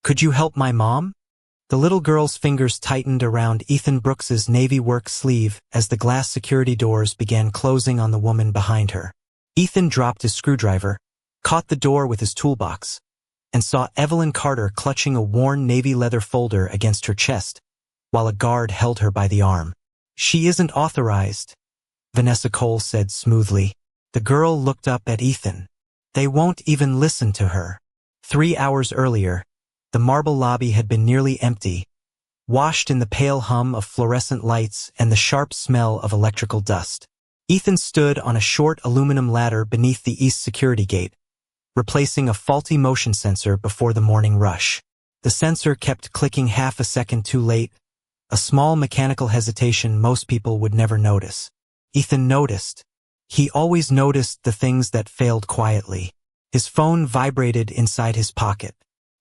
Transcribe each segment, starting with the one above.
Could you help my mom? The little girl's fingers tightened around Ethan Brooks's navy work sleeve as the glass security doors began closing on the woman behind her. Ethan dropped his screwdriver, caught the door with his toolbox, and saw Evelyn Carter clutching a worn navy leather folder against her chest, while a guard held her by the arm. She isn't authorized, Vanessa Cole said smoothly. The girl looked up at Ethan. They won't even listen to her. 3 hours earlier, the marble lobby had been nearly empty, washed in the pale hum of fluorescent lights and the sharp smell of electrical dust. Ethan stood on a short aluminum ladder beneath the east security gate, replacing a faulty motion sensor before the morning rush. The sensor kept clicking half a second too late, a small mechanical hesitation most people would never notice. Ethan noticed. He always noticed the things that failed quietly. His phone vibrated inside his pocket.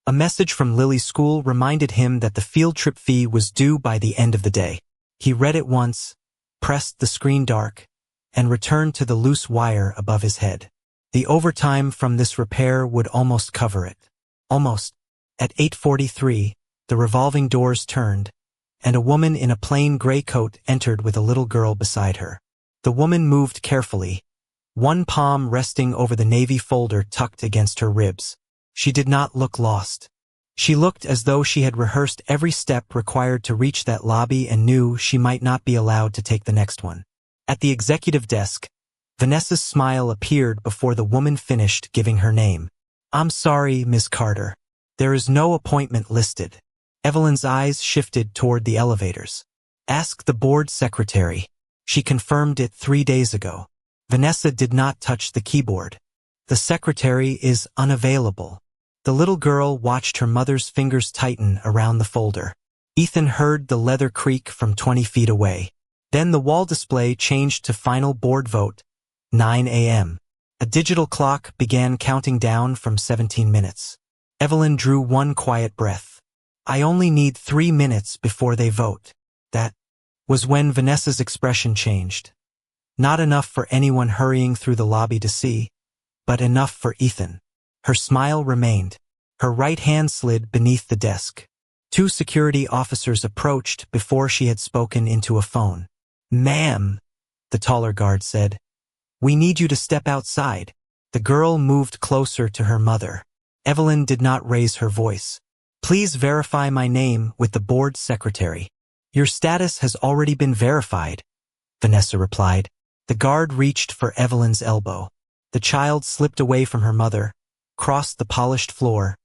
A message from Lily's school reminded him that the field trip fee was due by the end of the day. He read it once, pressed the screen dark, and returned to the loose wire above his head. The overtime from this repair would almost cover it. Almost. At 8:43, the revolving doors turned, and a woman in a plain gray coat entered with a little girl beside her. The woman moved carefully, one palm resting over the navy folder tucked against her ribs. She did not look lost. She looked as though she had rehearsed every step required to reach that lobby and knew she might not be allowed to take the next one. At the executive desk, Vanessa's smile appeared before the woman finished giving her name. I'm sorry, Miss Carter. There is no appointment listed. Evelyn's eyes shifted toward the elevators. Ask the board secretary. She confirmed it 3 days ago. Vanessa did not touch the keyboard. The secretary is unavailable. The little girl watched her mother's fingers tighten around the folder. Ethan heard the leather creak from 20 feet away. Then the wall display changed to final board vote, 9 a.m. A digital clock began counting down from 17 minutes. Evelyn drew one quiet breath. I only need 3 minutes before they vote. That was when Vanessa's expression changed. Not enough for anyone hurrying through the lobby to see, but enough for Ethan. Her smile remained. Her right hand slid beneath the desk. 2 security officers approached before she had spoken into a phone. Ma'am, the taller guard said, we need you to step outside. The girl moved closer to her mother. Evelyn did not raise her voice. Please verify my name with the board secretary. Your status has already been verified, Vanessa replied. The guard reached for Evelyn's elbow. The child slipped away from her mother, crossed the polished floor,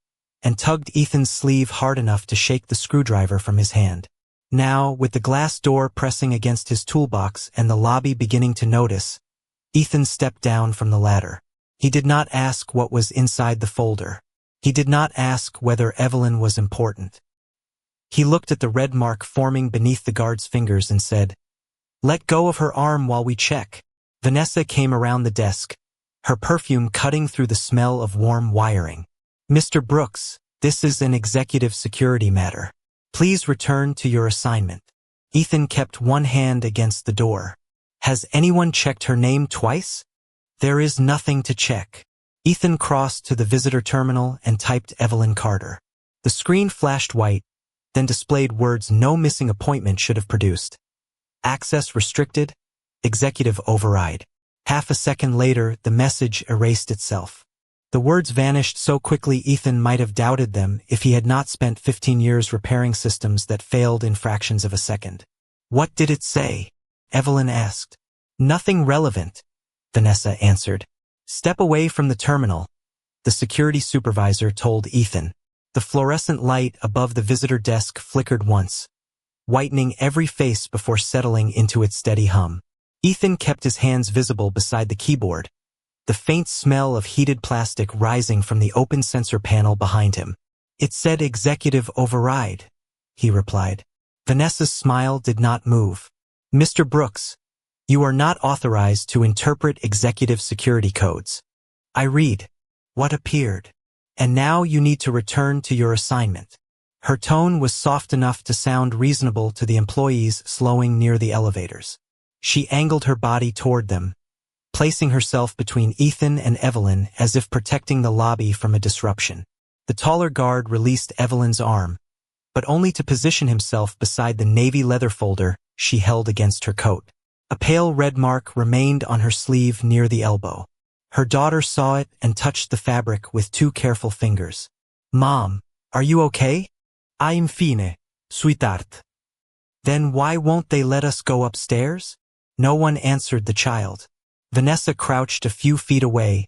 and tugged Ethan's sleeve hard enough to shake the screwdriver from his hand. Now, with the glass door pressing against his toolbox and the lobby beginning to notice, Ethan stepped down from the ladder. He did not ask what was inside the folder. He did not ask whether Evelyn was important. He looked at the red mark forming beneath the guard's fingers and said, Let go of her arm while we check. Vanessa came around the desk, her perfume cutting through the smell of warm wiring. Mr. Brooks, this is an executive security matter. Please return to your assignment. Ethan kept one hand against the door. Has anyone checked her name twice? There is nothing to check. Ethan crossed to the visitor terminal and typed Evelyn Carter. The screen flashed white, then displayed words no missing appointment should have produced. Access restricted, executive override. Half a second later, the message erased itself. The words vanished so quickly Ethan might have doubted them if he had not spent 15 years repairing systems that failed in fractions of a second. What did it say? Evelyn asked. Nothing relevant, Vanessa answered. Step away from the terminal, the security supervisor told Ethan. The fluorescent light above the visitor desk flickered once, whitening every face before settling into its steady hum. Ethan kept his hands visible beside the keyboard, the faint smell of heated plastic rising from the open sensor panel behind him. It said executive override, he replied. Vanessa's smile did not move. Mr. Brooks, you are not authorized to interpret executive security codes. I read what appeared. And now you need to return to your assignment. Her tone was soft enough to sound reasonable to the employees slowing near the elevators. She angled her body toward them, placing herself between Ethan and Evelyn as if protecting the lobby from a disruption. The taller guard released Evelyn's arm, but only to position himself beside the navy leather folder she held against her coat. A pale red mark remained on her sleeve near the elbow. Her daughter saw it and touched the fabric with 2 careful fingers. "Mom, are you okay?" "I'm fine, sweetheart." "Then why won't they let us go upstairs?" No one answered the child. Vanessa crouched a few feet away,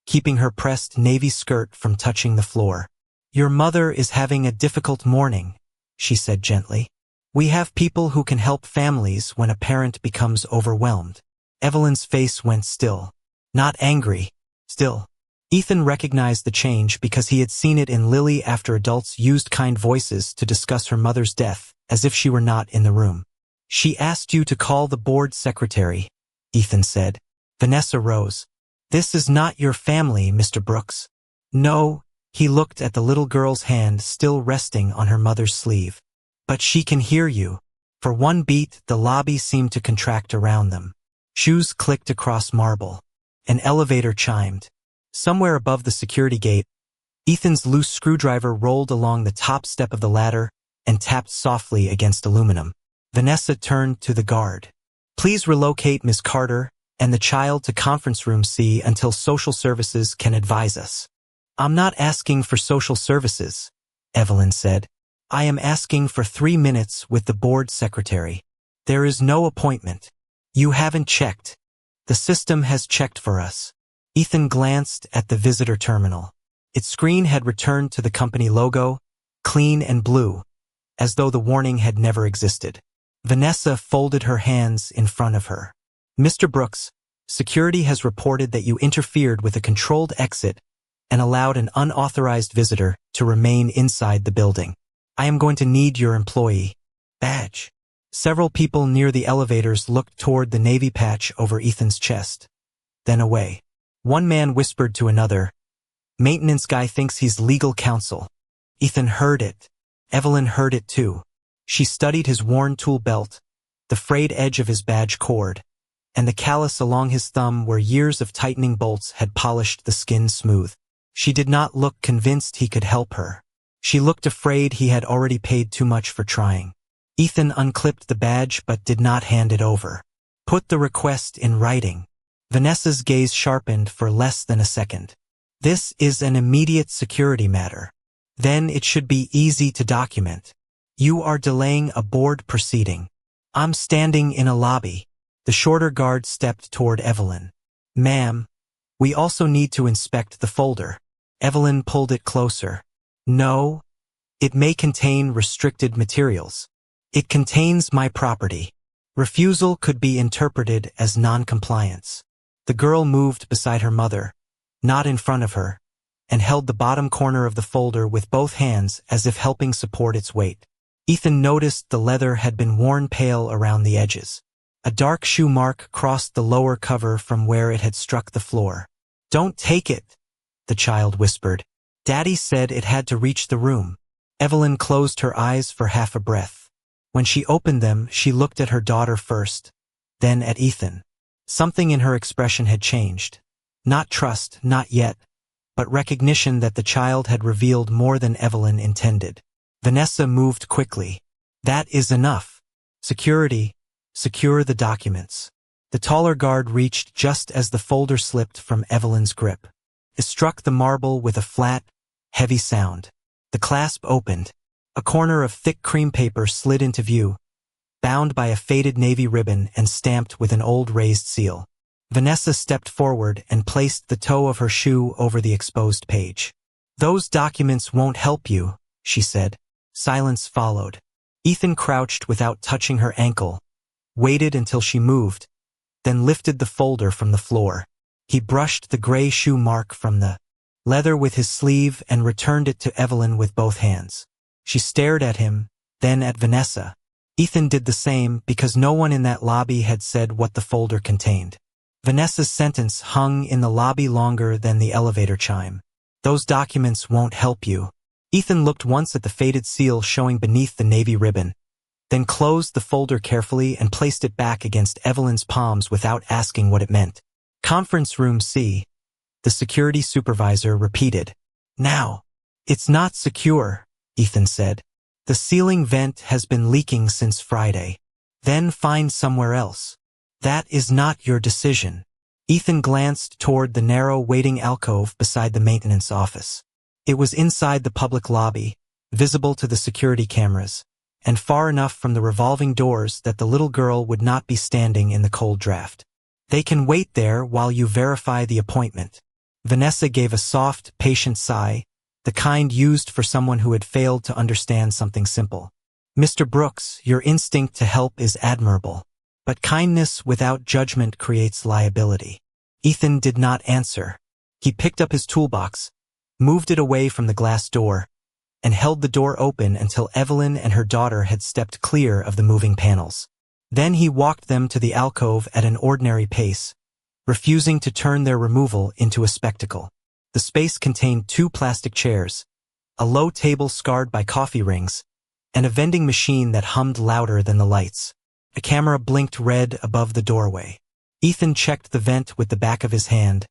keeping her pressed navy skirt from touching the floor. "Your mother is having a difficult morning," she said gently. "We have people who can help families when a parent becomes overwhelmed." Evelyn's face went still. Not angry, still. Ethan recognized the change because he had seen it in Lily after adults used kind voices to discuss her mother's death, as if she were not in the room. "She asked you to call the board secretary," Ethan said. Vanessa rose. "This is not your family, Mr. Brooks." "No," he looked at the little girl's hand still resting on her mother's sleeve. "But she can hear you." For one beat, the lobby seemed to contract around them. Shoes clicked across marble. An elevator chimed. Somewhere above the security gate, Ethan's loose screwdriver rolled along the top step of the ladder and tapped softly against aluminum. Vanessa turned to the guard. "Please relocate Ms. Carter and the child to conference room C until social services can advise us." "I'm not asking for social services," Evelyn said. "I am asking for 3 minutes with the board secretary. There is no appointment." "You haven't checked. The system has checked for us." Ethan glanced at the visitor terminal. Its screen had returned to the company logo, clean and blue, as though the warning had never existed. Vanessa folded her hands in front of her. "Mr. Brooks, security has reported that you interfered with a controlled exit and allowed an unauthorized visitor to remain inside the building. I am going to need your employee badge." Several people near the elevators looked toward the navy patch over Ethan's chest, then away. One man whispered to another, "Maintenance guy thinks he's legal counsel." Ethan heard it. Evelyn heard it too. She studied his worn tool belt, the frayed edge of his badge cord, and the callus along his thumb where years of tightening bolts had polished the skin smooth. She did not look convinced he could help her. She looked afraid he had already paid too much for trying. Ethan unclipped the badge but did not hand it over. "Put the request in writing." Vanessa's gaze sharpened for less than a second. "This is an immediate security matter. Then it should be easy to document. You are delaying a board proceeding." "I'm standing in a lobby." The shorter guard stepped toward Evelyn. "Ma'am, we also need to inspect the folder." Evelyn pulled it closer. "No, it may contain restricted materials. It contains my property." Refusal could be interpreted as non-compliance. The girl moved beside her mother, not in front of her, and held the bottom corner of the folder with both hands as if helping support its weight. Ethan noticed the leather had been worn pale around the edges. A dark shoe mark crossed the lower cover from where it had struck the floor. "Don't take it," the child whispered. "Daddy said it had to reach the room." Evelyn closed her eyes for half a breath. When she opened them, she looked at her daughter first, then at Ethan. Something in her expression had changed. Not trust, not yet, but recognition that the child had revealed more than Evelyn intended. Vanessa moved quickly. "That is enough. Security, secure the documents." The taller guard reached just as the folder slipped from Evelyn's grip. It struck the marble with a flat, heavy sound. The clasp opened. A corner of thick cream paper slid into view, bound by a faded navy ribbon and stamped with an old raised seal. Vanessa stepped forward and placed the toe of her shoe over the exposed page. "Those documents won't help you," she said. Silence followed. Ethan crouched without touching her ankle, waited until she moved, then lifted the folder from the floor. He brushed the gray shoe mark from the leather with his sleeve and returned it to Evelyn with both hands. She stared at him, then at Vanessa. Ethan did the same because no one in that lobby had said what the folder contained. Vanessa's sentence hung in the lobby longer than the elevator chime. "Those documents won't help you." Ethan looked once at the faded seal showing beneath the navy ribbon, then closed the folder carefully and placed it back against Evelyn's palms without asking what it meant. "Conference room C," the security supervisor repeated. "Now." It's not secure, Ethan said. The ceiling vent has been leaking since Friday. Then find somewhere else. That is not your decision. Ethan glanced toward the narrow waiting alcove beside the maintenance office. It was inside the public lobby, visible to the security cameras, and far enough from the revolving doors that the little girl would not be standing in the cold draft. They can wait there while you verify the appointment. Vanessa gave a soft, patient sigh, the kind used for someone who had failed to understand something simple. Mr. Brooks, your instinct to help is admirable. But kindness without judgment creates liability. Ethan did not answer. He picked up his toolbox, moved it away from the glass door, and held the door open until Evelyn and her daughter had stepped clear of the moving panels. Then he walked them to the alcove at an ordinary pace, refusing to turn their removal into a spectacle. The space contained 2 plastic chairs, a low table scarred by coffee rings, and a vending machine that hummed louder than the lights. A camera blinked red above the doorway. Ethan checked the vent with the back of his hand,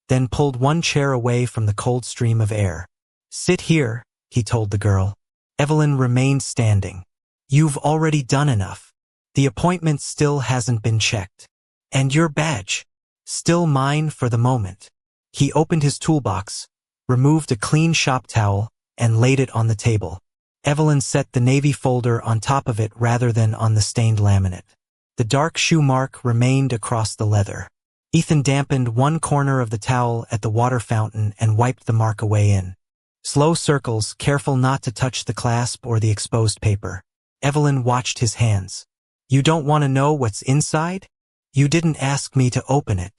then pulled one chair away from the cold stream of air. Sit here, he told the girl. Evelyn remained standing. You've already done enough. The appointment still hasn't been checked. And your badge? Still mine for the moment. He opened his toolbox, removed a clean shop towel, and laid it on the table. Evelyn set the navy folder on top of it rather than on the stained laminate. The dark shoe mark remained across the leather. Ethan dampened one corner of the towel at the water fountain and wiped the mark away in slow circles, careful not to touch the clasp or the exposed paper. Evelyn watched his hands. You don't want to know what's inside? You didn't ask me to open it.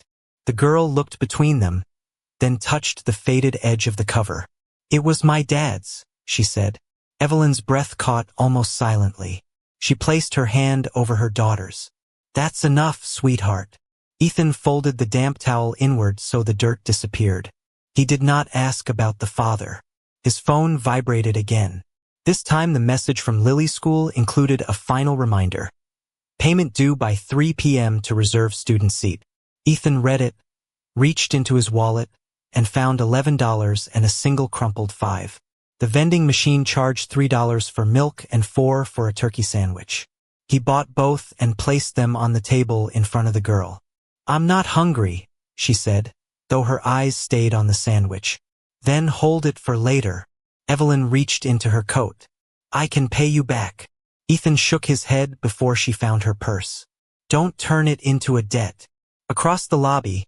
The girl looked between them, then touched the faded edge of the cover. It was my dad's, she said. Evelyn's breath caught almost silently. She placed her hand over her daughter's. That's enough, sweetheart. Ethan folded the damp towel inward so the dirt disappeared. He did not ask about the father. His phone vibrated again. This time the message from Lily's school included a final reminder. Payment due by 3 p.m. to reserve student seat. Ethan read it, reached into his wallet, and found $11 and a single crumpled 5. The vending machine charged $3 for milk and $4 for a turkey sandwich. He bought both and placed them on the table in front of the girl. I'm not hungry, she said, though her eyes stayed on the sandwich. Then hold it for later. Evelyn reached into her coat. I can pay you back. Ethan shook his head before she found her purse. Don't turn it into a debt. Across the lobby,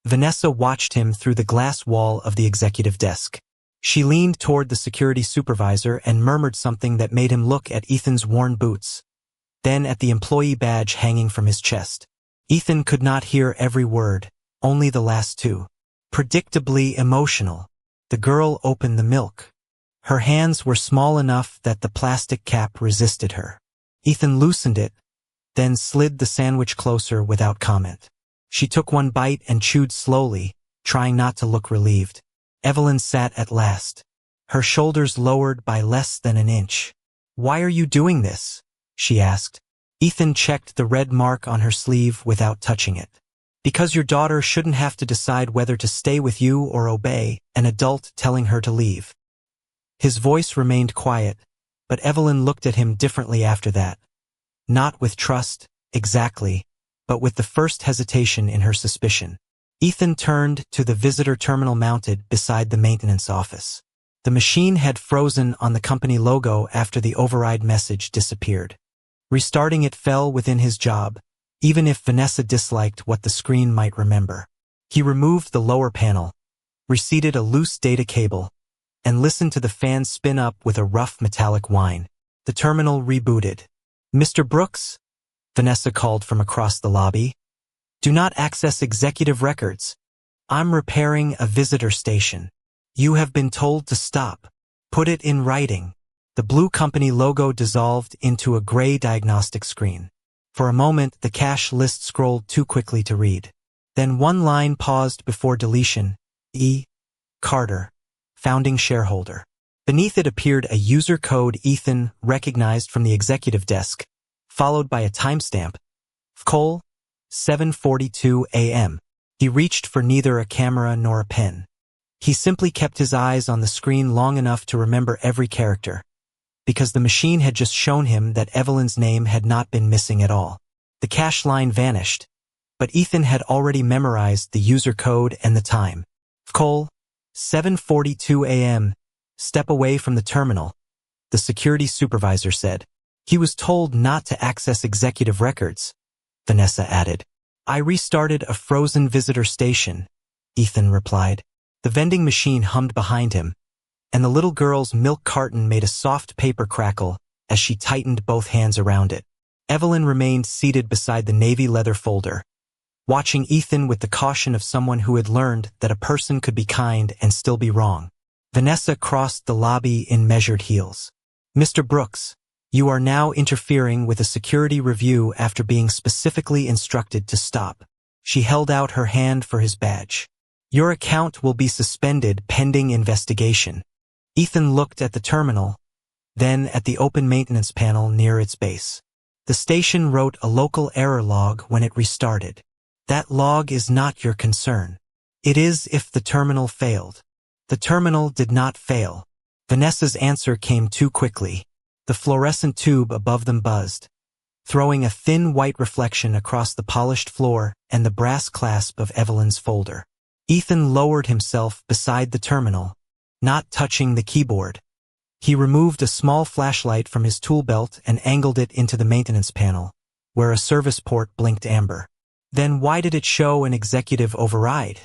Vanessa watched him through the glass wall of the executive desk. She leaned toward the security supervisor and murmured something that made him look at Ethan's worn boots, then at the employee badge hanging from his chest. Ethan could not hear every word, only the last 2. Predictably emotional. The girl opened the milk. Her hands were small enough that the plastic cap resisted her. Ethan loosened it, then slid the sandwich closer without comment. She took one bite and chewed slowly, trying not to look relieved. Evelyn sat at last, her shoulders lowered by less than an inch. Why are you doing this? She asked. Ethan checked the red mark on her sleeve without touching it. Because your daughter shouldn't have to decide whether to stay with you or obey an adult telling her to leave. His voice remained quiet, but Evelyn looked at him differently after that. Not with trust, exactly, but with the first hesitation in her suspicion. Ethan turned to the visitor terminal mounted beside the maintenance office. The machine had frozen on the company logo after the override message disappeared. Restarting it fell within his job, even if Vanessa disliked what the screen might remember. He removed the lower panel, reseated a loose data cable, and listened to the fan spin up with a rough metallic whine. The terminal rebooted. Mr. Brooks? Vanessa called from across the lobby. Do not access executive records. I'm repairing a visitor station. You have been told to stop. Put it in writing. The blue company logo dissolved into a gray diagnostic screen. For a moment, the cash list scrolled too quickly to read. Then one line paused before deletion. E. Carter, founding shareholder. Beneath it appeared a user code Ethan recognized from the executive desk, followed by a timestamp. 7:42 a.m. He reached for neither a camera nor a pen. He simply kept his eyes on the screen long enough to remember every character, because the machine had just shown him that Evelyn's name had not been missing at all. The cache line vanished, but Ethan had already memorized the user code and the time. Cole, 7:42 a.m. Step away from the terminal, the security supervisor said. He was told not to access executive records, Vanessa added. I restarted a frozen visitor station, Ethan replied. The vending machine hummed behind him, and the little girl's milk carton made a soft paper crackle as she tightened both hands around it. Evelyn remained seated beside the navy leather folder, watching Ethan with the caution of someone who had learned that a person could be kind and still be wrong. Vanessa crossed the lobby in measured heels. Mr. Brooks, you are now interfering with a security review after being specifically instructed to stop. She held out her hand for his badge. Your account will be suspended pending investigation. Ethan looked at the terminal, then at the open maintenance panel near its base. The station wrote a local error log when it restarted. That log is not your concern. It is if the terminal failed. The terminal did not fail. Vanessa's answer came too quickly. The fluorescent tube above them buzzed, throwing a thin white reflection across the polished floor and the brass clasp of Evelyn's folder. Ethan lowered himself beside the terminal, not touching the keyboard. He removed a small flashlight from his tool belt and angled it into the maintenance panel, where a service port blinked amber. Then why did it show an executive override?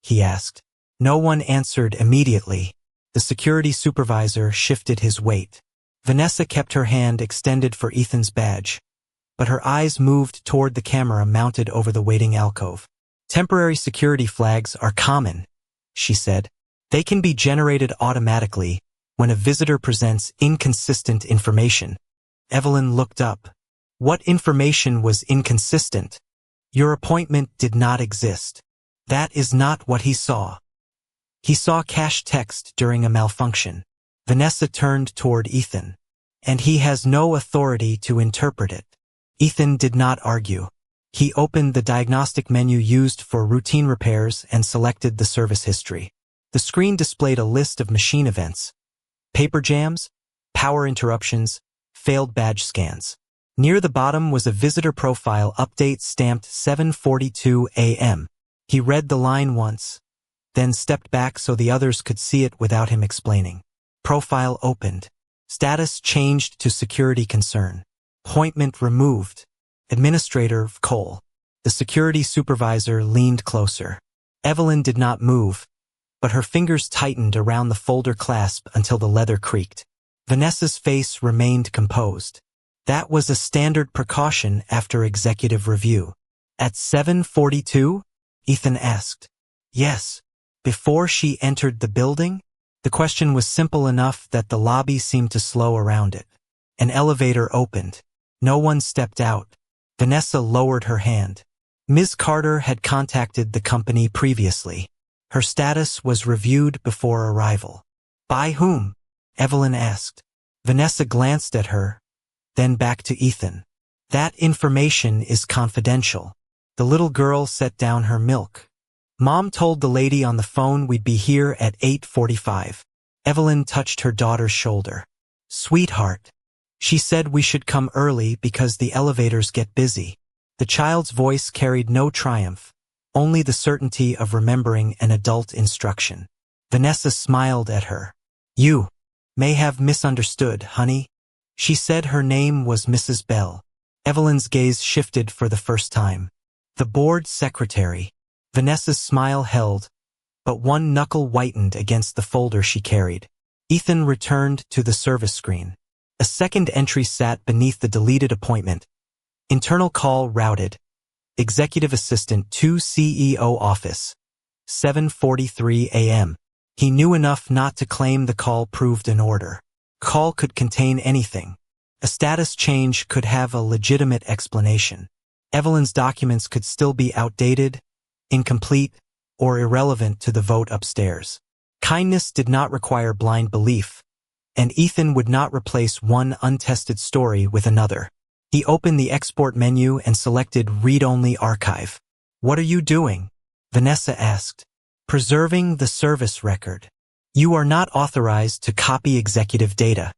He asked. No one answered immediately. The security supervisor shifted his weight. Vanessa kept her hand extended for Ethan's badge, but her eyes moved toward the camera mounted over the waiting alcove. Temporary security flags are common, she said. They can be generated automatically when a visitor presents inconsistent information. Evelyn looked up. What information was inconsistent? Your appointment did not exist. That is not what he saw. He saw cache text during a malfunction. Vanessa turned toward Ethan. And he has no authority to interpret it. Ethan did not argue. He opened the diagnostic menu used for routine repairs and selected the service history. The screen displayed a list of machine events: paper jams, power interruptions, failed badge scans. Near the bottom was a visitor profile update stamped 7:42 a.m. He read the line once, then stepped back so the others could see it without him explaining. Profile opened. Status changed to security concern. Appointment removed. Administrator Cole. The security supervisor leaned closer. Evelyn did not move, but her fingers tightened around the folder clasp until the leather creaked. Vanessa's face remained composed. That was a standard precaution after executive review. At 7:42? Ethan asked. Yes. Before she entered the building? The question was simple enough that the lobby seemed to slow around it. An elevator opened. No one stepped out. Vanessa lowered her hand. Ms. Carter had contacted the company previously. Her status was reviewed before arrival. By whom? Evelyn asked. Vanessa glanced at her, then back to Ethan. That information is confidential. The little girl set down her milk. Mom told the lady on the phone we'd be here at 8:45. Evelyn touched her daughter's shoulder. Sweetheart. She said we should come early because the elevators get busy. The child's voice carried no triumph, only the certainty of remembering an adult instruction. Vanessa smiled at her. You may have misunderstood, honey. She said her name was Mrs. Bell. Evelyn's gaze shifted for the first time. The board secretary. Vanessa's smile held, but one knuckle whitened against the folder she carried. Ethan returned to the service screen. A second entry sat beneath the deleted appointment. Internal call routed. Executive Assistant to CEO Office. 7:43 a.m. He knew enough not to claim the call proved an order. Call could contain anything. A status change could have a legitimate explanation. Evelyn's documents could still be outdated, incomplete, or irrelevant to the vote upstairs. Kindness did not require blind belief, and Ethan would not replace one untested story with another. He opened the export menu and selected Read-Only Archive. What are you doing? Vanessa asked. Preserving the service record. You are not authorized to copy executive data.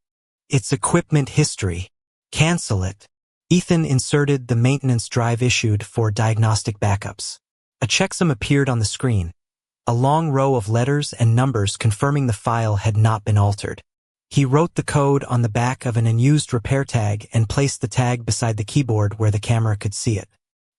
It's equipment history. Cancel it. Ethan inserted the maintenance drive issued for diagnostic backups. A checksum appeared on the screen, a long row of letters and numbers confirming the file had not been altered. He wrote the code on the back of an unused repair tag and placed the tag beside the keyboard where the camera could see it.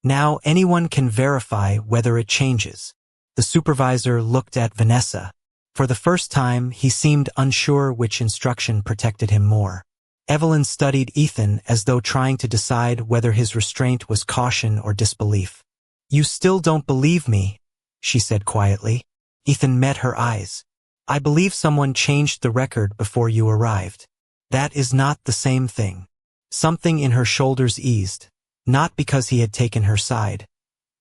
Now anyone can verify whether it changes. The supervisor looked at Vanessa. For the first time, he seemed unsure which instruction protected him more. Evelyn studied Ethan as though trying to decide whether his restraint was caution or disbelief. "You still don't believe me," she said quietly. Ethan met her eyes. "I believe someone changed the record before you arrived. That is not the same thing." Something in her shoulders eased, not because he had taken her side,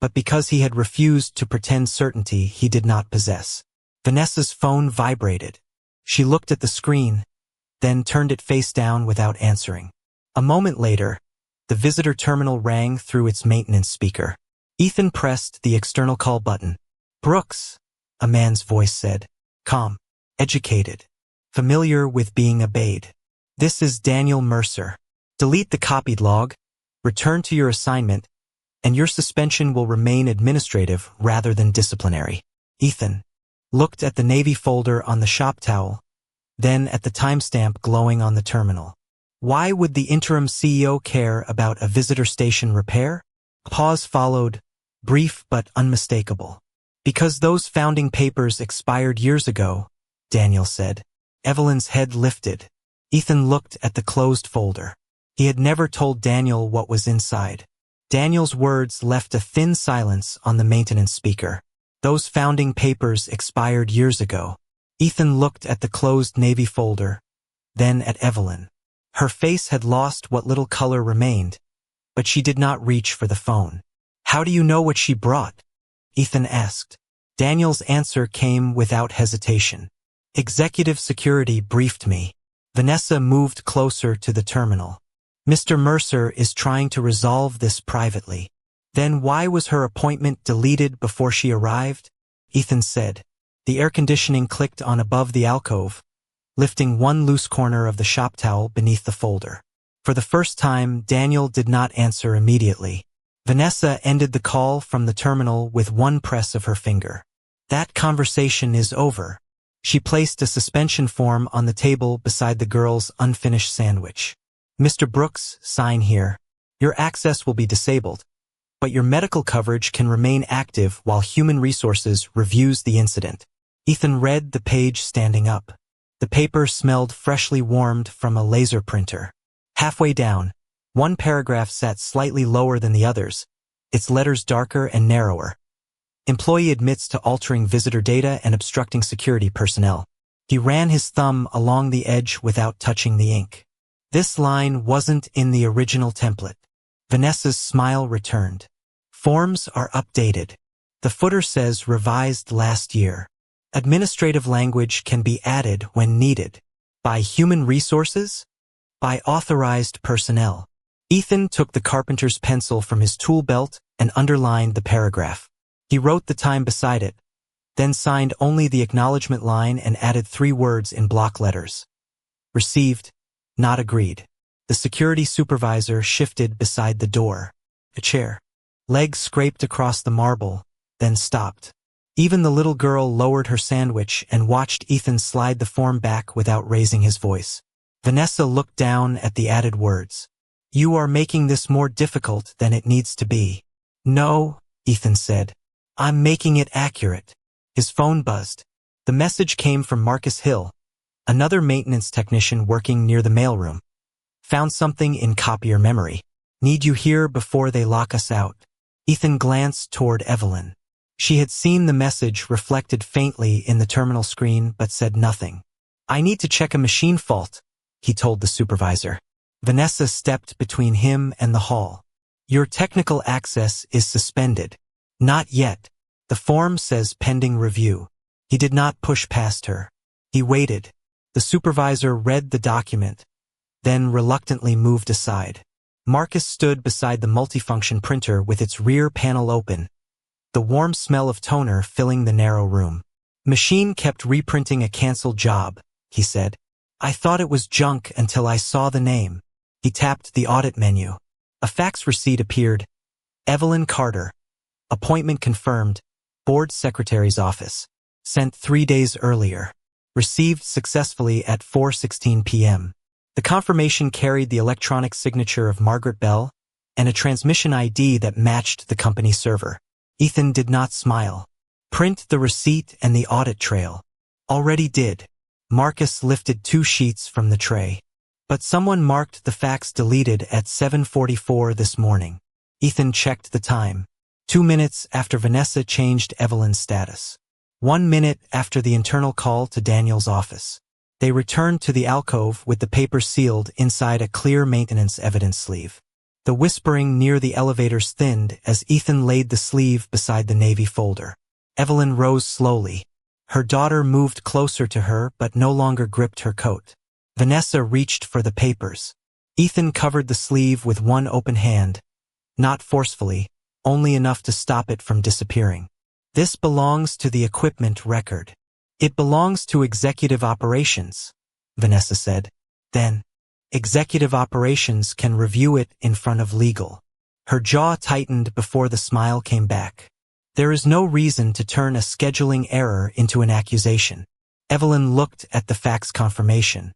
but because he had refused to pretend certainty he did not possess. Vanessa's phone vibrated. She looked at the screen, then turned it face down without answering. A moment later, the visitor terminal rang through its maintenance speaker. Ethan pressed the external call button. "Brooks," a man's voice said. Calm, educated, familiar with being obeyed. "This is Daniel Mercer. Delete the copied log, return to your assignment, and your suspension will remain administrative rather than disciplinary." Ethan looked at the Navy folder on the shop towel, then at the timestamp glowing on the terminal. Why would the interim CEO care about a visitor station repair? A pause followed, brief but unmistakable. "Because those founding papers expired years ago," Daniel said. Evelyn's head lifted. Ethan looked at the closed folder. He had never told Daniel what was inside. Daniel's words left a thin silence on the maintenance speaker. "Those founding papers expired years ago." Ethan looked at the closed Navy folder, then at Evelyn. Her face had lost what little color remained, but she did not reach for the phone. "How do you know what she brought?" Ethan asked. Daniel's answer came without hesitation. "Executive security briefed me." Vanessa moved closer to the terminal. "Mr. Mercer is trying to resolve this privately." "Then why was her appointment deleted before she arrived?" Ethan said. The air conditioning clicked on above the alcove, lifting one loose corner of the shop towel beneath the folder. For the first time, Daniel did not answer immediately. Vanessa ended the call from the terminal with one press of her finger. "That conversation is over." She placed a suspension form on the table beside the girl's unfinished sandwich. "Mr. Brooks, sign here. Your access will be disabled, but your medical coverage can remain active while Human Resources reviews the incident." Ethan read the page standing up. The paper smelled freshly warmed from a laser printer. Halfway down, one paragraph sat slightly lower than the others, its letters darker and narrower. "Employee admits to altering visitor data and obstructing security personnel." He ran his thumb along the edge without touching the ink. This line wasn't in the original template. Vanessa's smile returned. "Forms are updated. The footer says revised last year. Administrative language can be added when needed. By Human Resources? By authorized personnel." Ethan took the carpenter's pencil from his tool belt and underlined the paragraph. He wrote the time beside it, then signed only the acknowledgement line and added 3 words in block letters. "Received, not agreed." The security supervisor shifted beside the door. A chair. Legs scraped across the marble, then stopped. Even the little girl lowered her sandwich and watched Ethan slide the form back without raising his voice. Vanessa looked down at the added words. "You are making this more difficult than it needs to be." "No," Ethan said. "I'm making it accurate." His phone buzzed. The message came from Marcus Hill, another maintenance technician working near the mailroom. "Found something in copier memory. Need you here before they lock us out." Ethan glanced toward Evelyn. She had seen the message reflected faintly in the terminal screen but said nothing. "I need to check a machine fault," he told the supervisor. Vanessa stepped between him and the hall. "Your technical access is suspended." "Not yet. The form says pending review." He did not push past her. He waited. The supervisor read the document, then reluctantly moved aside. Marcus stood beside the multifunction printer with its rear panel open, the warm smell of toner filling the narrow room. Machine kept reprinting a canceled job, he said. I thought it was junk until I saw the name. He tapped the audit menu. A fax receipt appeared. Evelyn Carter. Appointment confirmed. Board Secretary's office. Sent 3 days earlier. Received successfully at 4:16 p.m. The confirmation carried the electronic signature of Margaret Bell and a transmission ID that matched the company server. Ethan did not smile. Print the receipt and the audit trail. Already did. Marcus lifted 2 sheets from the tray. But someone marked the fax deleted at 7:44 this morning. Ethan checked the time. 2 minutes after Vanessa changed Evelyn's status. 1 minute after the internal call to Daniel's office. They returned to the alcove with the paper sealed inside a clear maintenance evidence sleeve. The whispering near the elevators thinned as Ethan laid the sleeve beside the navy folder. Evelyn rose slowly. Her daughter moved closer to her but no longer gripped her coat. Vanessa reached for the papers. Ethan covered the sleeve with one open hand, not forcefully, only enough to stop it from disappearing. This belongs to the equipment record. It belongs to executive operations, Vanessa said. Then, executive operations can review it in front of legal. Her jaw tightened before the smile came back. There is no reason to turn a scheduling error into an accusation. Evelyn looked at the fax confirmation.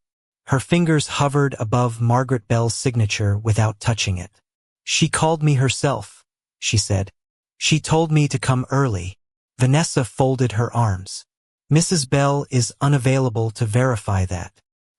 Her fingers hovered above Margaret Bell's signature without touching it. She called me herself, she said. She told me to come early. Vanessa folded her arms. Mrs. Bell is unavailable to verify that.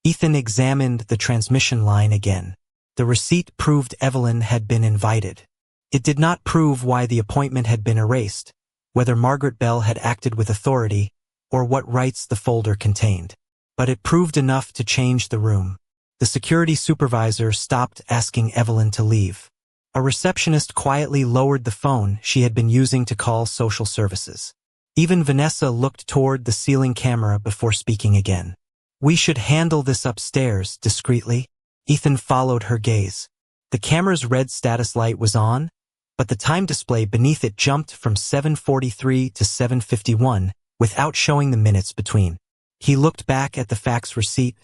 Ethan examined the transmission line again. The receipt proved Evelyn had been invited. It did not prove why the appointment had been erased, whether Margaret Bell had acted with authority, or what rights the folder contained. But it proved enough to change the room. The security supervisor stopped asking Evelyn to leave. A receptionist quietly lowered the phone she had been using to call social services. Even Vanessa looked toward the ceiling camera before speaking again. We should handle this upstairs, discreetly. Ethan followed her gaze. The camera's red status light was on, but the time display beneath it jumped from 7:43 to 7:51 without showing the minutes between. He looked back at the fax receipt,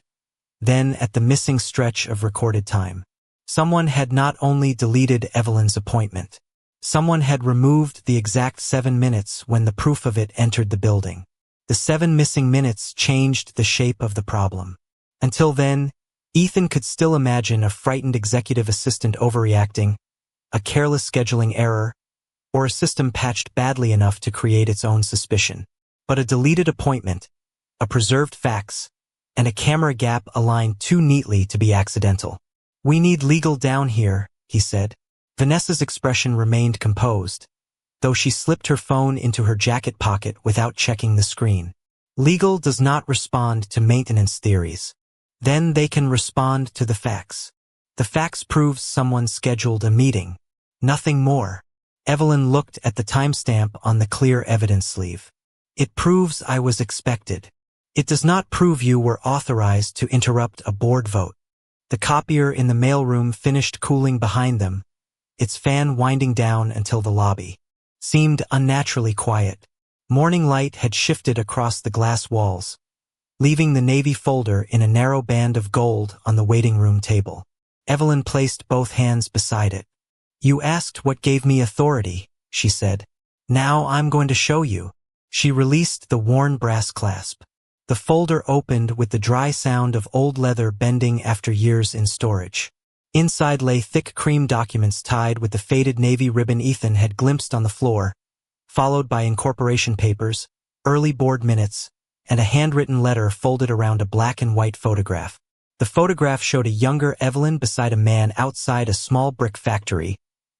then at the missing stretch of recorded time. Someone had not only deleted Evelyn's appointment. Someone had removed the exact 7 minutes when the proof of it entered the building. The 7 missing minutes changed the shape of the problem. Until then, Ethan could still imagine a frightened executive assistant overreacting, a careless scheduling error, or a system patched badly enough to create its own suspicion. But a deleted appointment, a preserved fax, and a camera gap aligned too neatly to be accidental. We need legal down here, he said. Vanessa's expression remained composed, though she slipped her phone into her jacket pocket without checking the screen. Legal does not respond to maintenance theories. Then they can respond to the fax. The fax proves someone scheduled a meeting. Nothing more. Evelyn looked at the timestamp on the clear evidence sleeve. It proves I was expected. It does not prove you were authorized to interrupt a board vote. The copier in the mailroom finished cooling behind them, its fan winding down until the lobby seemed unnaturally quiet. Morning light had shifted across the glass walls, leaving the navy folder in a narrow band of gold on the waiting room table. Evelyn placed both hands beside it. You asked what gave me authority, she said. Now I'm going to show you. She released the worn brass clasp. The folder opened with the dry sound of old leather bending after years in storage. Inside lay thick cream documents tied with the faded navy ribbon Ethan had glimpsed on the floor, followed by incorporation papers, early board minutes, and a handwritten letter folded around a black and white photograph. The photograph showed a younger Evelyn beside a man outside a small brick factory,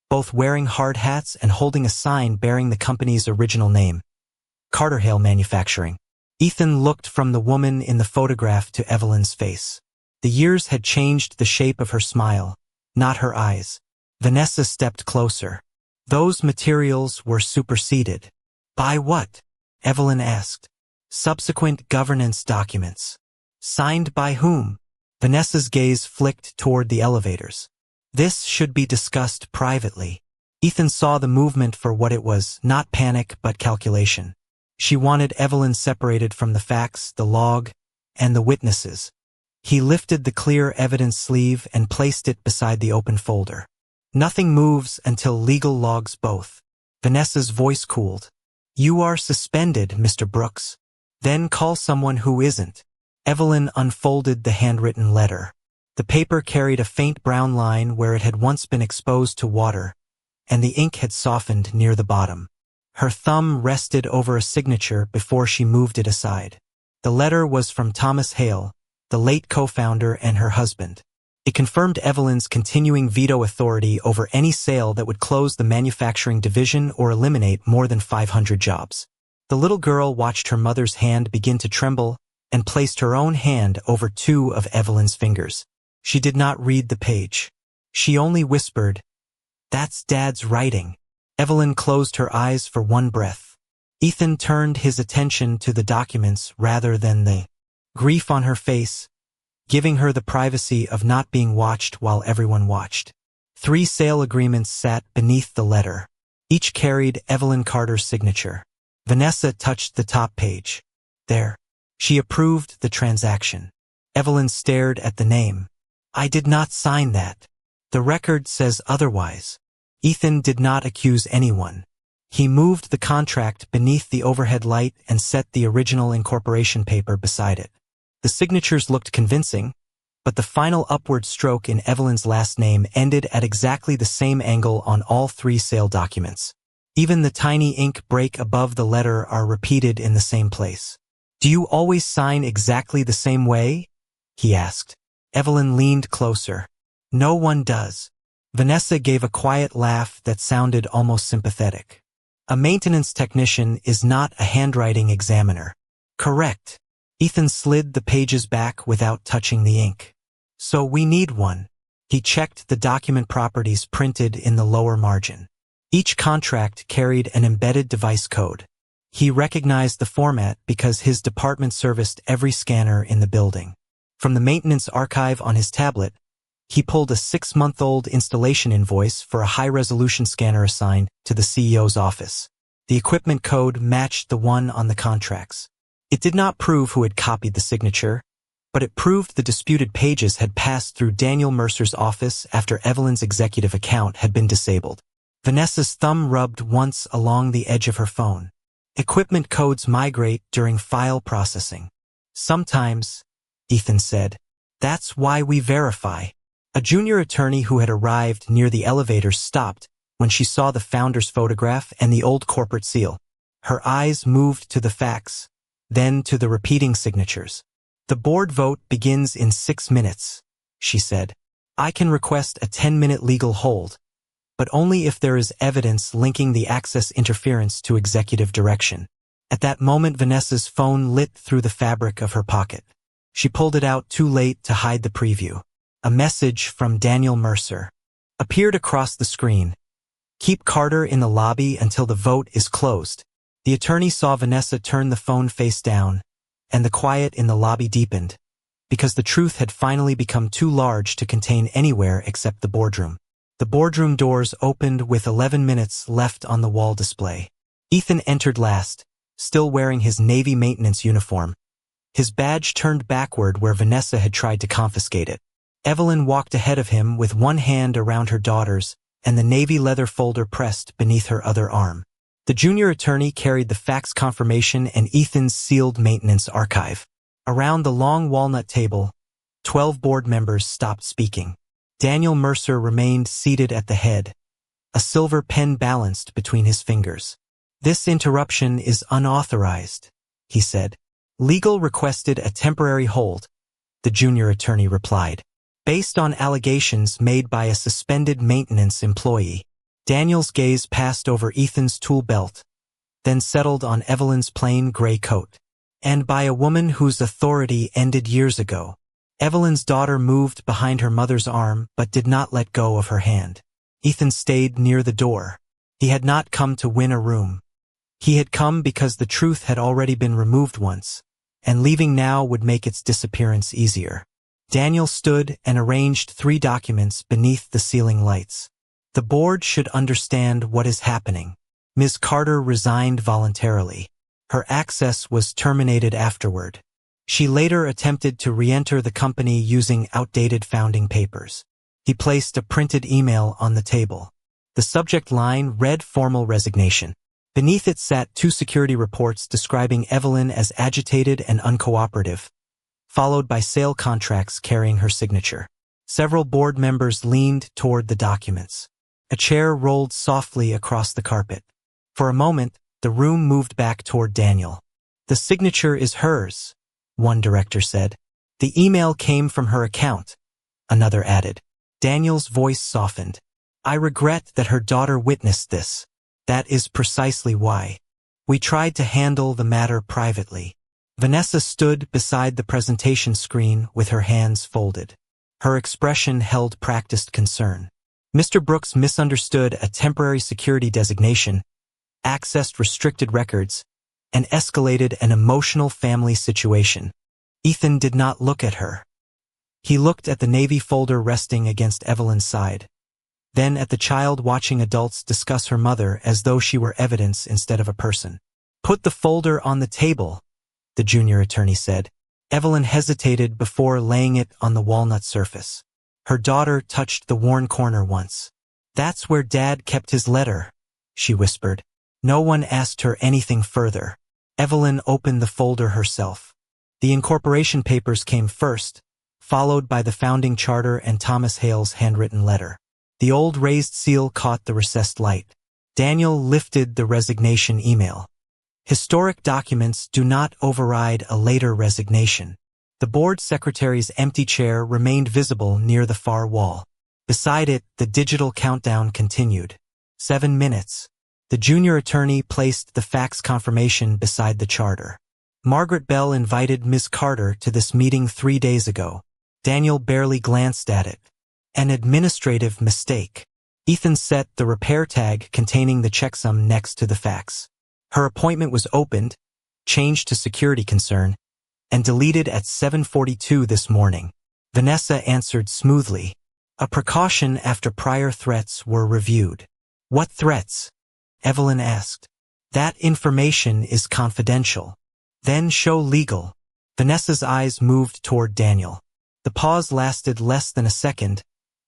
both wearing hard hats and holding a sign bearing the company's original name, Carterhale Manufacturing. Ethan looked from the woman in the photograph to Evelyn's face. The years had changed the shape of her smile, not her eyes. Vanessa stepped closer. Those materials were superseded. By what? Evelyn asked. Subsequent governance documents. Signed by whom? Vanessa's gaze flicked toward the elevators. This should be discussed privately. Ethan saw the movement for what it was, not panic but calculation. She wanted Evelyn separated from the facts, the log, and the witnesses. He lifted the clear evidence sleeve and placed it beside the open folder. Nothing moves until legal logs both. Vanessa's voice cooled. You are suspended, Mr. Brooks. Then call someone who isn't. Evelyn unfolded the handwritten letter. The paper carried a faint brown line where it had once been exposed to water, and the ink had softened near the bottom. Her thumb rested over a signature before she moved it aside. The letter was from Thomas Hale, the late co-founder and her husband. It confirmed Evelyn's continuing veto authority over any sale that would close the manufacturing division or eliminate more than 500 jobs. The little girl watched her mother's hand begin to tremble and placed her own hand over two of Evelyn's fingers. She did not read the page. She only whispered, "That's Dad's writing." Evelyn closed her eyes for one breath. Ethan turned his attention to the documents rather than the grief on her face, giving her the privacy of not being watched while everyone watched. 3 sale agreements sat beneath the letter. Each carried Evelyn Carter's signature. Vanessa touched the top page. There. She approved the transaction. Evelyn stared at the name. I did not sign that. The record says otherwise. Ethan did not accuse anyone. He moved the contract beneath the overhead light and set the original incorporation paper beside it. The signatures looked convincing, but the final upward stroke in Evelyn's last name ended at exactly the same angle on all 3 sale documents. Even the tiny ink break above the letter are repeated in the same place. Do you always sign exactly the same way? He asked. Evelyn leaned closer. No one does. Vanessa gave a quiet laugh that sounded almost sympathetic. A maintenance technician is not a handwriting examiner. Correct. Ethan slid the pages back without touching the ink. So we need one. He checked the document properties printed in the lower margin. Each contract carried an embedded device code. He recognized the format because his department serviced every scanner in the building. From the maintenance archive on his tablet, he pulled a 6-month-old installation invoice for a high-resolution scanner assigned to the CEO's office. The equipment code matched the one on the contracts. It did not prove who had copied the signature, but it proved the disputed pages had passed through Daniel Mercer's office after Evelyn's executive account had been disabled. Vanessa's thumb rubbed once along the edge of her phone. Equipment codes migrate during file processing. Sometimes, Ethan said. That's why we verify. A junior attorney who had arrived near the elevator stopped when she saw the founder's photograph and the old corporate seal. Her eyes moved to the facts, then to the repeating signatures. The board vote begins in 6 minutes, she said. I can request a 10-minute legal hold, but only if there is evidence linking the access interference to executive direction. At that moment, Vanessa's phone lit through the fabric of her pocket. She pulled it out too late to hide the preview. A message from Daniel Mercer appeared across the screen. Keep Carter in the lobby until the vote is closed. The attorney saw Vanessa turn the phone face down, and the quiet in the lobby deepened, because the truth had finally become too large to contain anywhere except the boardroom. The boardroom doors opened with 11 minutes left on the wall display. Ethan entered last, still wearing his Navy maintenance uniform. His badge turned backward where Vanessa had tried to confiscate it. Evelyn walked ahead of him with one hand around her daughter's and the navy leather folder pressed beneath her other arm. The junior attorney carried the fax confirmation and Ethan's sealed maintenance archive. Around the long walnut table, 12 board members stopped speaking. Daniel Mercer remained seated at the head, a silver pen balanced between his fingers. This interruption is unauthorized, he said. Legal requested a temporary hold, the junior attorney replied, based on allegations made by a suspended maintenance employee. Daniel's gaze passed over Ethan's tool belt, then settled on Evelyn's plain gray coat. And by a woman whose authority ended years ago. Evelyn's daughter moved behind her mother's arm but did not let go of her hand. Ethan stayed near the door. He had not come to win a room. He had come because the truth had already been removed once, and leaving now would make its disappearance easier. Daniel stood and arranged 3 documents beneath the ceiling lights. The board should understand what is happening. Ms. Carter resigned voluntarily. Her access was terminated afterward. She later attempted to re-enter the company using outdated founding papers. He placed a printed email on the table. The subject line read formal resignation. Beneath it sat 2 security reports describing Evelyn as agitated and uncooperative, followed by sale contracts carrying her signature. Several board members leaned toward the documents. A chair rolled softly across the carpet. For a moment, the room moved back toward Daniel. "The signature is hers," one director said. "The email came from her account," another added. Daniel's voice softened. "I regret that her daughter witnessed this. That is precisely why. We tried to handle the matter privately." Vanessa stood beside the presentation screen with her hands folded. Her expression held practiced concern. Mr. Brooks misunderstood a temporary security designation, accessed restricted records, and escalated an emotional family situation. Ethan did not look at her. He looked at the Navy folder resting against Evelyn's side, then at the child watching adults discuss her mother as though she were evidence instead of a person. "Put the folder on the table," the junior attorney said. Evelyn hesitated before laying it on the walnut surface. Her daughter touched the worn corner once. "That's where Dad kept his letter," she whispered. No one asked her anything further. Evelyn opened the folder herself. The incorporation papers came first, followed by the founding charter and Thomas Hale's handwritten letter. The old raised seal caught the recessed light. Daniel lifted the resignation email. Historic documents do not override a later resignation. The board secretary's empty chair remained visible near the far wall. Beside it, the digital countdown continued. 7 minutes. The junior attorney placed the fax confirmation beside the charter. Margaret Bell invited Ms. Carter to this meeting 3 days ago. Daniel barely glanced at it. An administrative mistake. Ethan set the repair tag containing the checksum next to the fax. Her appointment was opened, changed to security concern, and deleted at 7:42 this morning. Vanessa answered smoothly. A precaution after prior threats were reviewed. "What threats?" Evelyn asked. "That information is confidential." "Then show legal." Vanessa's eyes moved toward Daniel. The pause lasted less than a second,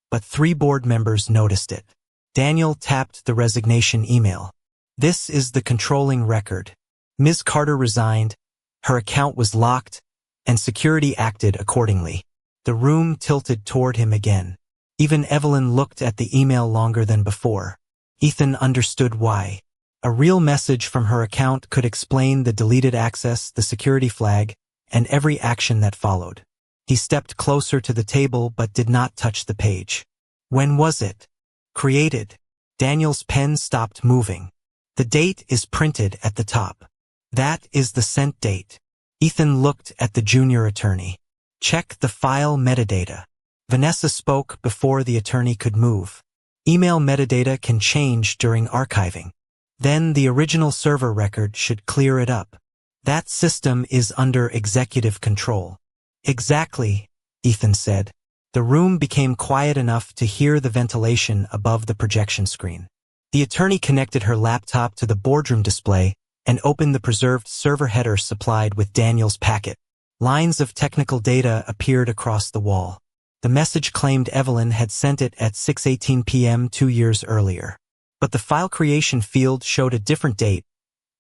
but 3 board members noticed it. Daniel tapped the resignation email. "This is the controlling record. Ms. Carter resigned, her account was locked, and security acted accordingly." The room tilted toward him again. Even Evelyn looked at the email longer than before. Ethan understood why. A real message from her account could explain the deleted access, the security flag, and every action that followed. He stepped closer to the table but did not touch the page. "When was it created?" Daniel's pen stopped moving. "The date is printed at the top. That is the sent date." Ethan looked at the junior attorney. "Check the file metadata." Vanessa spoke before the attorney could move. "Email metadata can change during archiving. Then the original server record should clear it up. That system is under executive control." "Exactly," Ethan said. The room became quiet enough to hear the ventilation above the projection screen. The attorney connected her laptop to the boardroom display and opened the preserved server header supplied with Daniel's packet. Lines of technical data appeared across the wall. The message claimed Evelyn had sent it at 6:18 p.m. 2 years earlier. But the file creation field showed a different date,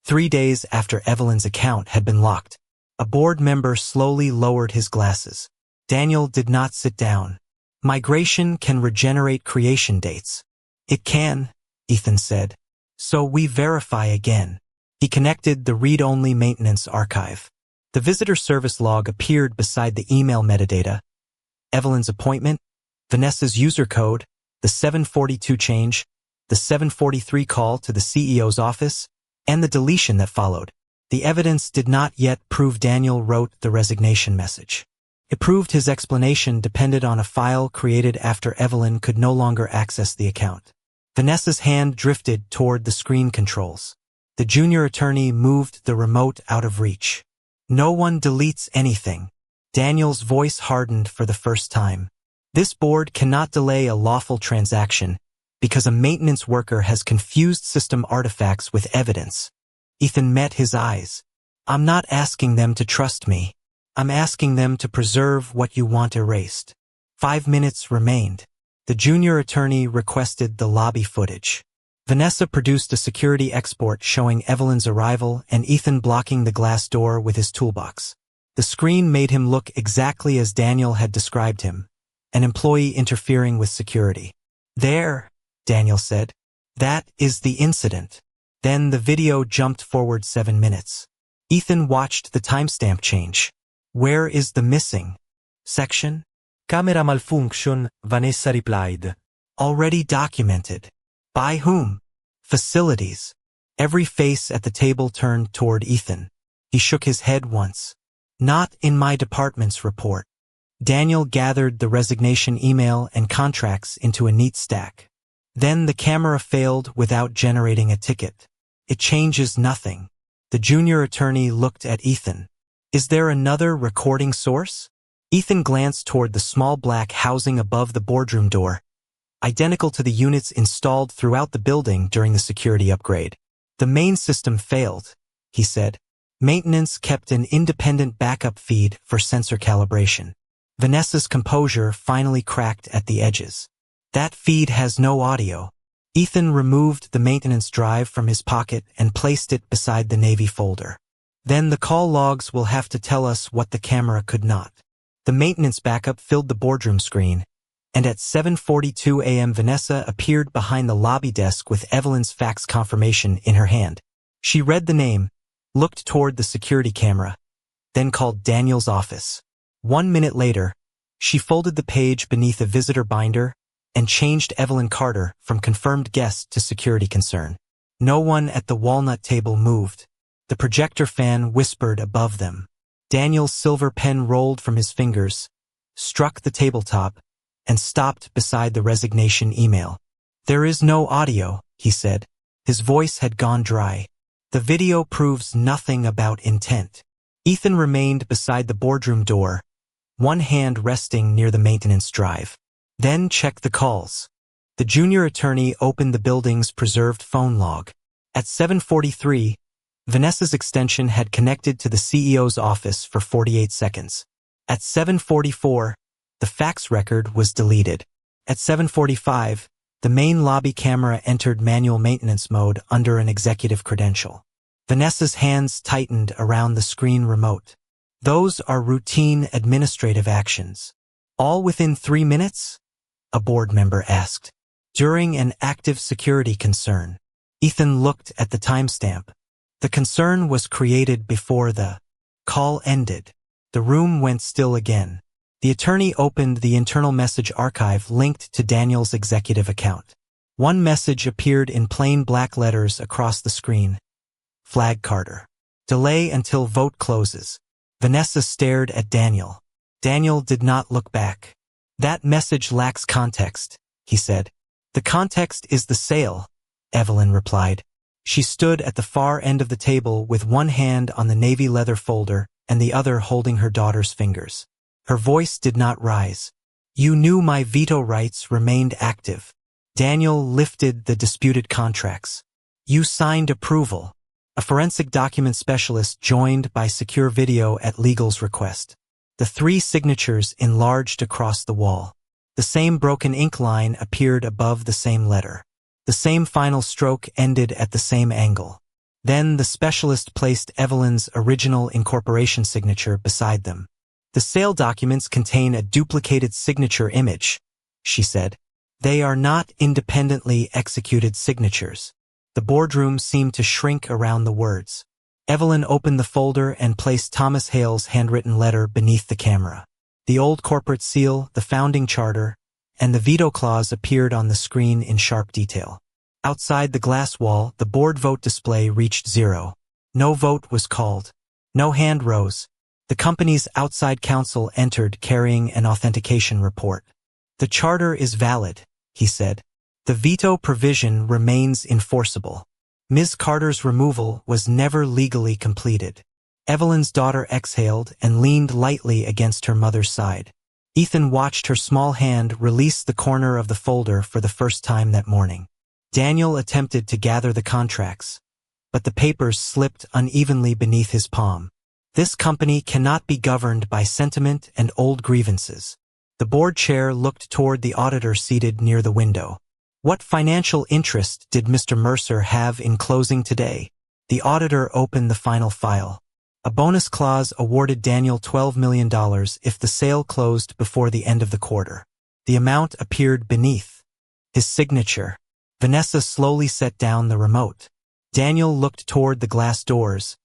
3 days after Evelyn's account had been locked. A board member slowly lowered his glasses. Daniel did not sit down. "Migration can regenerate creation dates." "It can," Ethan said. "So we verify again." He connected the read-only maintenance archive. The visitor service log appeared beside the email metadata. Evelyn's appointment, Vanessa's user code, the 742 change, the 743 call to the CEO's office, and the deletion that followed. The evidence did not yet prove Daniel wrote the resignation message. It proved his explanation depended on a file created after Evelyn could no longer access the account. Vanessa's hand drifted toward the screen controls. The junior attorney moved the remote out of reach. "No one deletes anything." Daniel's voice hardened for the first time. "This board cannot delay a lawful transaction, because a maintenance worker has confused system artifacts with evidence. Ethan met his eyes. I'm not asking them to trust me. I'm asking them to preserve what you want erased. 5 minutes remained. The junior attorney requested the lobby footage. Vanessa produced a security export showing Evelyn's arrival and Ethan blocking the glass door with his toolbox. The screen made him look exactly as Daniel had described him, an employee interfering with security. There, Daniel said. That is the incident. Then the video jumped forward 7 minutes. Ethan watched the timestamp change. Where is the missing section? Camera malfunction, Vanessa replied. Already documented. By whom? Facilities. Every face at the table turned toward Ethan. He shook his head once. Not in my department's report. Daniel gathered the resignation email and contracts into a neat stack. Then the camera failed without generating a ticket. It changes nothing. The junior attorney looked at Ethan. Is there another recording source? Ethan glanced toward the small black housing above the boardroom door, identical to the units installed throughout the building during the security upgrade. The main system failed, he said. Maintenance kept an independent backup feed for sensor calibration. Vanessa's composure finally cracked at the edges. That feed has no audio. Ethan removed the maintenance drive from his pocket and placed it beside the Navy folder. Then the call logs will have to tell us what the camera could not. The maintenance backup filled the boardroom screen, and at 7:42 a.m. Vanessa appeared behind the lobby desk with Evelyn's fax confirmation in her hand. She read the name, looked toward the security camera, then called Daniel's office. 1 minute later, she folded the page beneath a visitor binder and changed Evelyn Carter from confirmed guest to security concern. No one at the walnut table moved. The projector fan whispered above them. Daniel's silver pen rolled from his fingers, struck the tabletop, and stopped beside the resignation email. There is no audio, he said. His voice had gone dry. The video proves nothing about intent. Ethan remained beside the boardroom door, one hand resting near the maintenance drive. Then checked the calls. The junior attorney opened the building's preserved phone log. At 7:43, Vanessa's extension had connected to the CEO's office for 48 seconds. At 7:44, the fax record was deleted. At 7:45, the main lobby camera entered manual maintenance mode under an executive credential. Vanessa's hands tightened around the screen remote. Those are routine administrative actions. All within 3 minutes? A board member asked. During an active security concern. Ethan looked at the timestamp. The concern was created before the call ended. The room went still again. The attorney opened the internal message archive linked to Daniel's executive account. One message appeared in plain black letters across the screen. Flag Carter. Delay until vote closes. Vanessa stared at Daniel. Daniel did not look back. That message lacks context, he said. The context is the sale, Evelyn replied. She stood at the far end of the table with one hand on the navy leather folder and the other holding her daughter's fingers. Her voice did not rise. You knew my veto rights remained active. Daniel lifted the disputed contracts. You signed approval. A forensic document specialist joined by secure video at legal's request. The 3 signatures enlarged across the wall. The same broken ink line appeared above the same letter. The same final stroke ended at the same angle. Then the specialist placed Evelyn's original incorporation signature beside them. The sale documents contain a duplicated signature image, she said. They are not independently executed signatures. The boardroom seemed to shrink around the words. Evelyn opened the folder and placed Thomas Hale's handwritten letter beneath the camera. The old corporate seal, the founding charter, and the veto clause appeared on the screen in sharp detail. Outside the glass wall, the board vote display reached 0. No vote was called. No hand rose. The company's outside counsel entered carrying an authentication report. The charter is valid, he said. The veto provision remains enforceable. Ms. Carter's removal was never legally completed. Evelyn's daughter exhaled and leaned lightly against her mother's side. Ethan watched her small hand release the corner of the folder for the first time that morning. Daniel attempted to gather the contracts, but the papers slipped unevenly beneath his palm. This company cannot be governed by sentiment and old grievances. The board chair looked toward the auditor seated near the window. What financial interest did Mr. Mercer have in closing today? The auditor opened the final file. A bonus clause awarded Daniel $12 million if the sale closed before the end of the quarter. The amount appeared beneath his signature. Vanessa slowly set down the remote. Daniel looked toward the glass doors,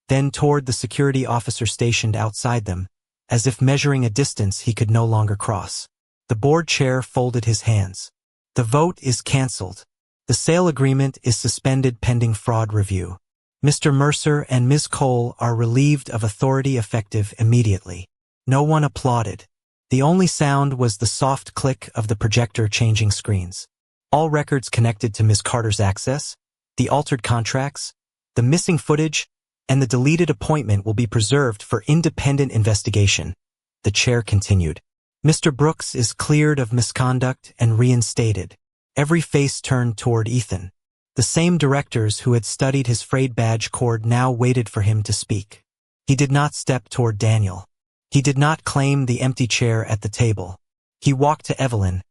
then toward the security officer stationed outside them, as if measuring a distance he could no longer cross. The board chair folded his hands. The vote is cancelled. The sale agreement is suspended pending fraud review. Mr. Mercer and Ms. Cole are relieved of authority effective immediately. No one applauded. The only sound was the soft click of the projector changing screens. All records connected to Ms. Carter's access, the altered contracts, the missing footage, and the deleted appointment will be preserved for independent investigation. The chair continued. Mr. Brooks is cleared of misconduct and reinstated. Every face turned toward Ethan. The same directors who had studied his frayed badge cord now waited for him to speak. He did not step toward Daniel. He did not claim the empty chair at the table. He walked to Evelyn,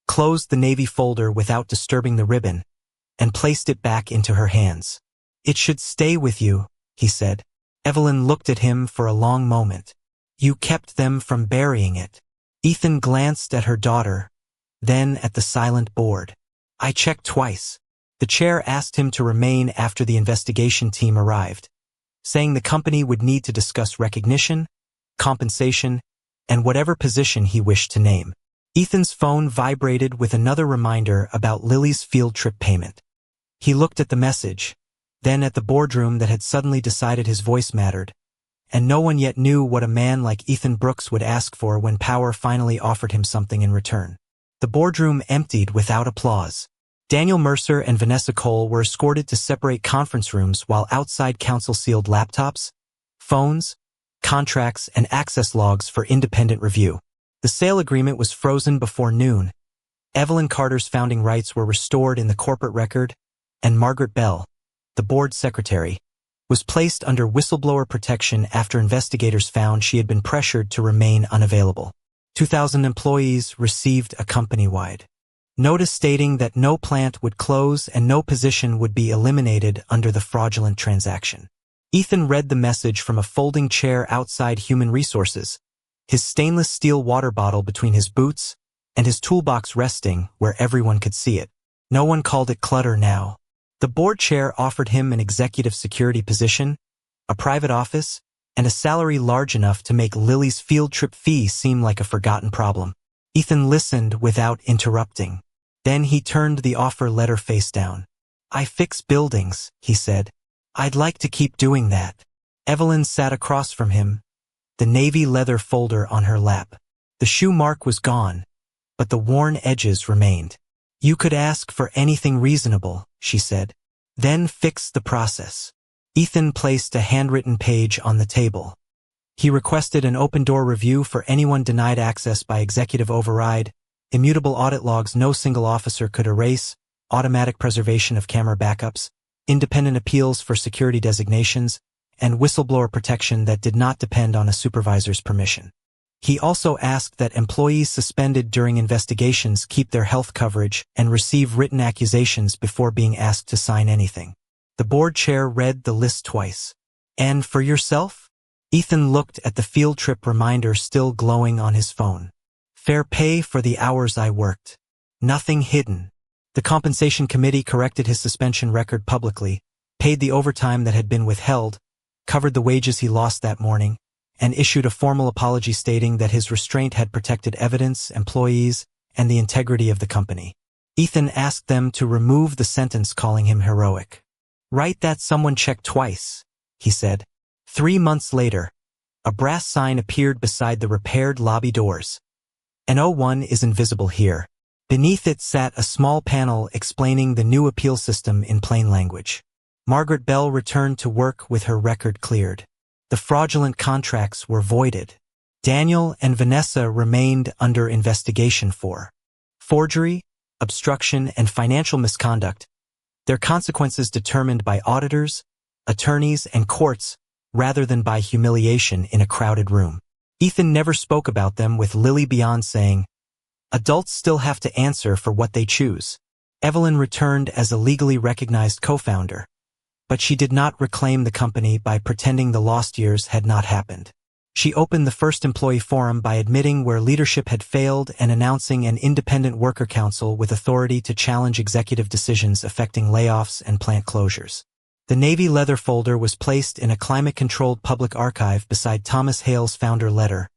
closed the navy folder without disturbing the ribbon, and placed it back into her hands. "It should stay with you," he said. Evelyn looked at him for a long moment. "You kept them from burying it." Ethan glanced at her daughter, then at the silent board. "I checked twice." The chair asked him to remain after the investigation team arrived, saying the company would need to discuss recognition, compensation, and whatever position he wished to name. Ethan's phone vibrated with another reminder about Lily's field trip payment. He looked at the message, then at the boardroom that had suddenly decided his voice mattered, and no one yet knew what a man like Ethan Brooks would ask for when power finally offered him something in return. The boardroom emptied without applause. Daniel Mercer and Vanessa Cole were escorted to separate conference rooms while outside counsel sealed laptops, phones, contracts, and access logs for independent review. The sale agreement was frozen before noon. Evelyn Carter's founding rights were restored in the corporate record, and Margaret Bell, the board secretary, was placed under whistleblower protection after investigators found she had been pressured to remain unavailable. 2,000 employees received a company-wide notice stating that no plant would close and no position would be eliminated under the fraudulent transaction. Ethan read the message from a folding chair outside Human Resources, his stainless steel water bottle between his boots and his toolbox resting where everyone could see it. No one called it clutter now. The board chair offered him an executive security position, a private office, and a salary large enough to make Lily's field trip fee seem like a forgotten problem. Ethan listened without interrupting. Then he turned the offer letter face down. "I fix buildings," he said. "I'd like to keep doing that." Evelyn sat across from him, the navy leather folder on her lap. The shoe mark was gone, but the worn edges remained. "You could ask for anything reasonable," she said. "Then fix the process." Ethan placed a handwritten page on the table. He requested an open-door review for anyone denied access by executive override, immutable audit logs no single officer could erase, automatic preservation of camera backups, independent appeals for security designations, and whistleblower protection that did not depend on a supervisor's permission. He also asked that employees suspended during investigations keep their health coverage and receive written accusations before being asked to sign anything. The board chair read the list twice. "And for yourself?" Ethan looked at the field trip reminder still glowing on his phone. "Fair pay for the hours I worked. Nothing hidden." The compensation committee corrected his suspension record publicly, paid the overtime that had been withheld, covered the wages he lost that morning, and issued a formal apology stating that his restraint had protected evidence, employees, and the integrity of the company. Ethan asked them to remove the sentence calling him heroic. "Write that someone checked twice," he said. 3 months later, a brass sign appeared beside the repaired lobby doors. "An O1 is invisible here." Beneath it sat a small panel explaining the new appeal system in plain language. Margaret Bell returned to work with her record cleared. The fraudulent contracts were voided. Daniel and Vanessa remained under investigation for forgery, obstruction, and financial misconduct, their consequences determined by auditors, attorneys, and courts rather than by humiliation in a crowded room. Ethan never spoke about them, with Lily beyond saying, "Adults still have to answer for what they choose." Evelyn returned as a legally recognized co-founder, but she did not reclaim the company by pretending the lost years had not happened. She opened the first employee forum by admitting where leadership had failed and announcing an independent worker council with authority to challenge executive decisions affecting layoffs and plant closures. The navy leather folder was placed in a climate-controlled public archive beside Thomas Hale's founder letter,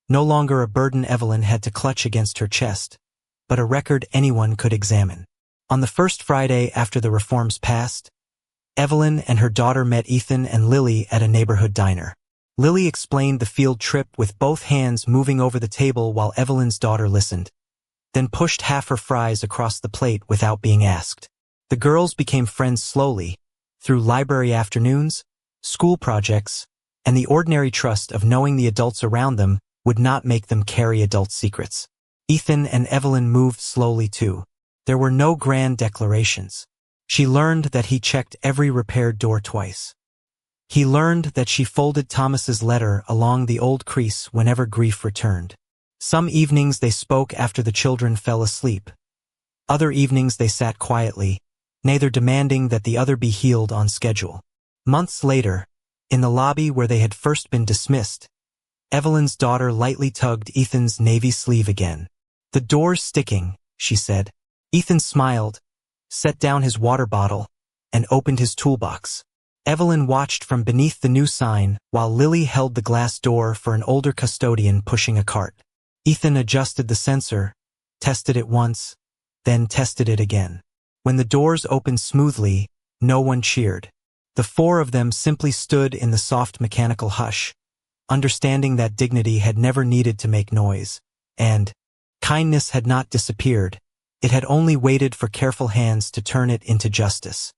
no longer a burden Evelyn had to clutch against her chest, but a record anyone could examine. On the first Friday after the reforms passed, Evelyn and her daughter met Ethan and Lily at a neighborhood diner. Lily explained the field trip with both hands moving over the table while Evelyn's daughter listened, then pushed half her fries across the plate without being asked. The girls became friends slowly, through library afternoons, school projects, and the ordinary trust of knowing the adults around them would not make them carry adult secrets. Ethan and Evelyn moved slowly too. There were no grand declarations. She learned that he checked every repaired door twice. He learned that she folded Thomas's letter along the old crease whenever grief returned. Some evenings they spoke after the children fell asleep. Other evenings they sat quietly, neither demanding that the other be healed on schedule. Months later, in the lobby where they had first been dismissed, Evelyn's daughter lightly tugged Ethan's navy sleeve again. "The door's sticking," she said. Ethan smiled, set down his water bottle, and opened his toolbox. Evelyn watched from beneath the new sign while Lily held the glass door for an older custodian pushing a cart. Ethan adjusted the sensor, tested it once, then tested it again. When the doors opened smoothly, no one cheered. The four of them simply stood in the soft mechanical hush, understanding that dignity had never needed to make noise, and kindness had not disappeared. It had only waited for careful hands to turn it into justice.